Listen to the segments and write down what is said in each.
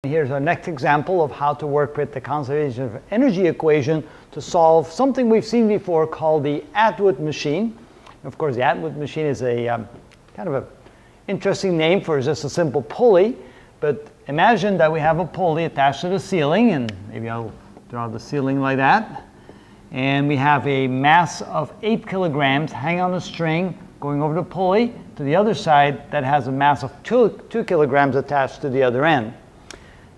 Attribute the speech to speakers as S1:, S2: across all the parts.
S1: Here's our next example of how to work with the conservation of energy equation to solve something we've seen before called the Atwood machine. Of course, the Atwood machine is a kind of an interesting name for just a simple pulley, but imagine that we have a pulley attached to the ceiling, and maybe I'll draw the ceiling like that, and we have a mass of 8 kilograms hanging on a string going over the pulley to the other side that has a mass of 2 kilograms attached to the other end.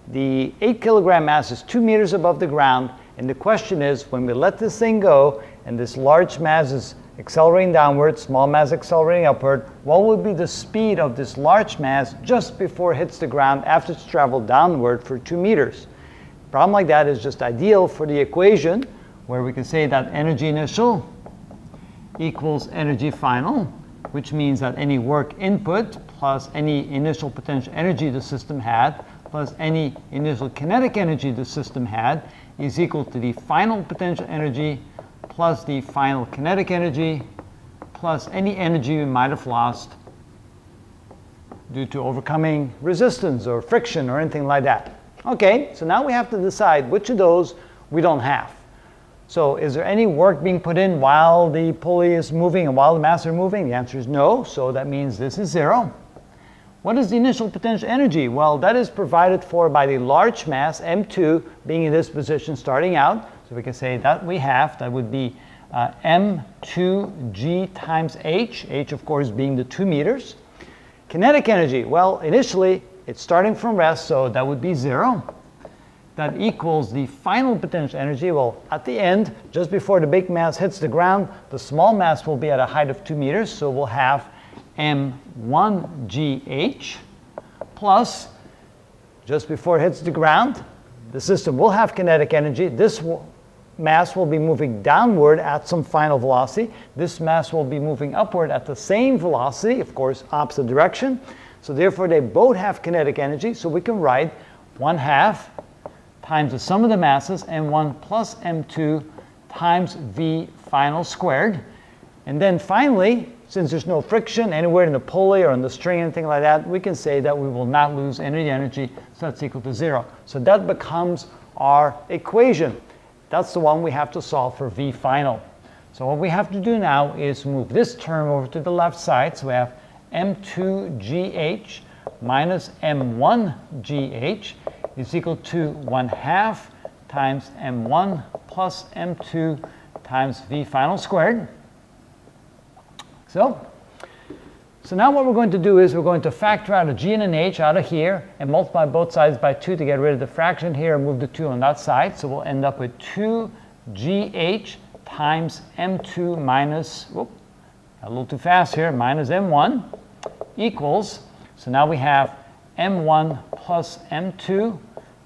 S1: The 8 kilogram mass is 2 meters above the ground, and the question is, when we let this thing go and this large mass is accelerating downward, small mass accelerating upward, what will be the speed of this large mass just before it hits the ground after it's traveled downward for 2 meters? A problem like that is just ideal for the equation where we can say that energy initial equals energy final, which means that any work input plus any initial potential energy the system had plus any initial kinetic energy the system had is equal to the final potential energy plus the final kinetic energy plus any energy we might have lost due to overcoming resistance or friction or anything like that. Okay, so now we have to decide which of those we don't have. So is there any work being put in while the pulley is moving and while the mass are moving? The answer is no, so that means this is 0. What is the initial potential energy? Well, that is provided for by the large mass, M2, being in this position starting out. So we can say that we have, that would be M2G times H, H of course being the 2 meters. Kinetic energy, well, initially it's starting from rest, so that would be 0. That equals the final potential energy. Well, at the end, just before the big mass hits the ground, the small mass will be at a height of 2 meters, so we'll have M1GH plus, just before it hits the ground, the system will have kinetic energy. This mass will be moving downward at some final velocity. This mass will be moving upward at the same velocity, of course, opposite direction. So therefore, they both have kinetic energy. So we can write 1/2 times the sum of the masses, M1 plus M2 times V final squared. And then finally, since there's no friction anywhere in the pulley or in the string, anything like that, we can say that we will not lose any energy, so that's equal to 0. So that becomes our equation. That's the one we have to solve for V final. So what we have to do now is move this term over to the left side. So we have M2GH minus M1GH is equal to 1/2 times M1 plus M2 times V final squared. So now what we're going to do is we're going to factor out a G and an H out of here and multiply both sides by 2 to get rid of the fraction here and move the 2 on that side. So we'll end up with 2GH times M2 minus, whoop, a little too fast here, minus M1 equals, so now we have M1 plus M2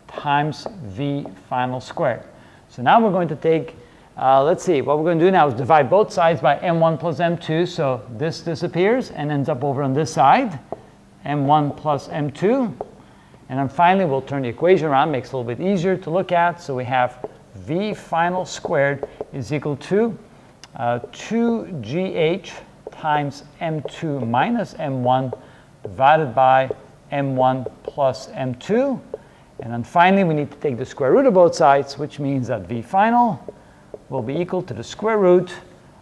S1: times V final squared. So now we're going to take, let's see, what we're going to do now is divide both sides by M1 plus M2, so this disappears and ends up over on this side, M1 plus M2. And then finally, we'll turn the equation around, makes it a little bit easier to look at. So we have V final squared is equal to 2GH times M2 minus M1 divided by M1 plus M2. And then finally, we need to take the square root of both sides, which means that V final will be equal to the square root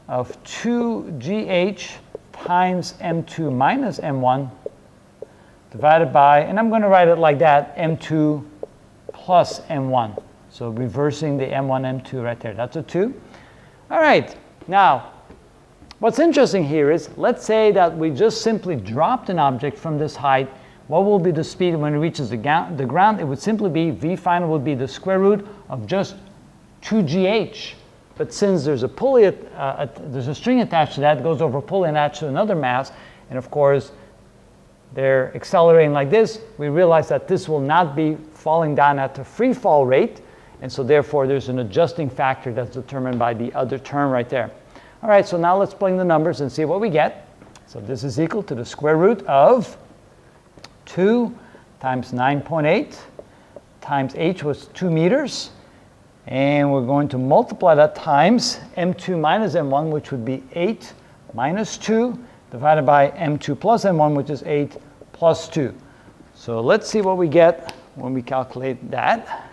S1: of 2GH times M2 minus M1 divided by, and I'm going to write it like that, M2 plus M1. So reversing the M1, M2 right there. That's a 2. All right. Now, what's interesting here is, let's say that we just simply dropped an object from this height. What will be the speed when it reaches the ground? It would simply be, V final would be the square root of just 2GH. But since there's a pulley, there's a string attached to that, it goes over a pulley attached to another mass, and of course, they're accelerating like this, we realize that this will not be falling down at the free fall rate, and so therefore there's an adjusting factor that's determined by the other term right there. All right, so now let's plug in the numbers and see what we get. So this is equal to the square root of 2 times 9.8 times H was 2 meters. And we're going to multiply that times M2 minus M1, which would be 8 minus 2, divided by M2 plus M1, which is 8 plus 2. So let's see what we get when we calculate that.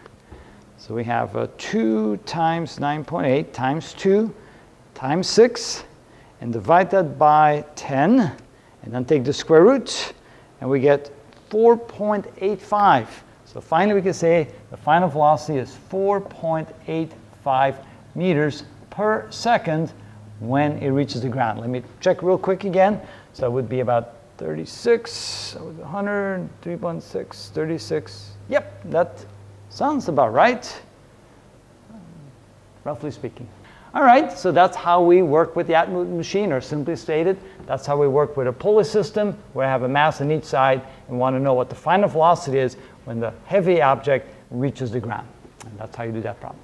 S1: So we have 2 times 9.8 times 2 times 6, and divide that by 10, and then take the square root, and we get 4.85. So finally we can say the final velocity is 4.85 meters per second when it reaches the ground. Let me check real quick again. So it would be about 36, 100, 3.6, 36. Yep, that sounds about right, roughly speaking. All right, so that's how we work with the Atwood machine, or simply stated, that's how we work with a pulley system where I have a mass on each side and want to know what the final velocity is when the heavy object reaches the ground. And that's how you do that problem.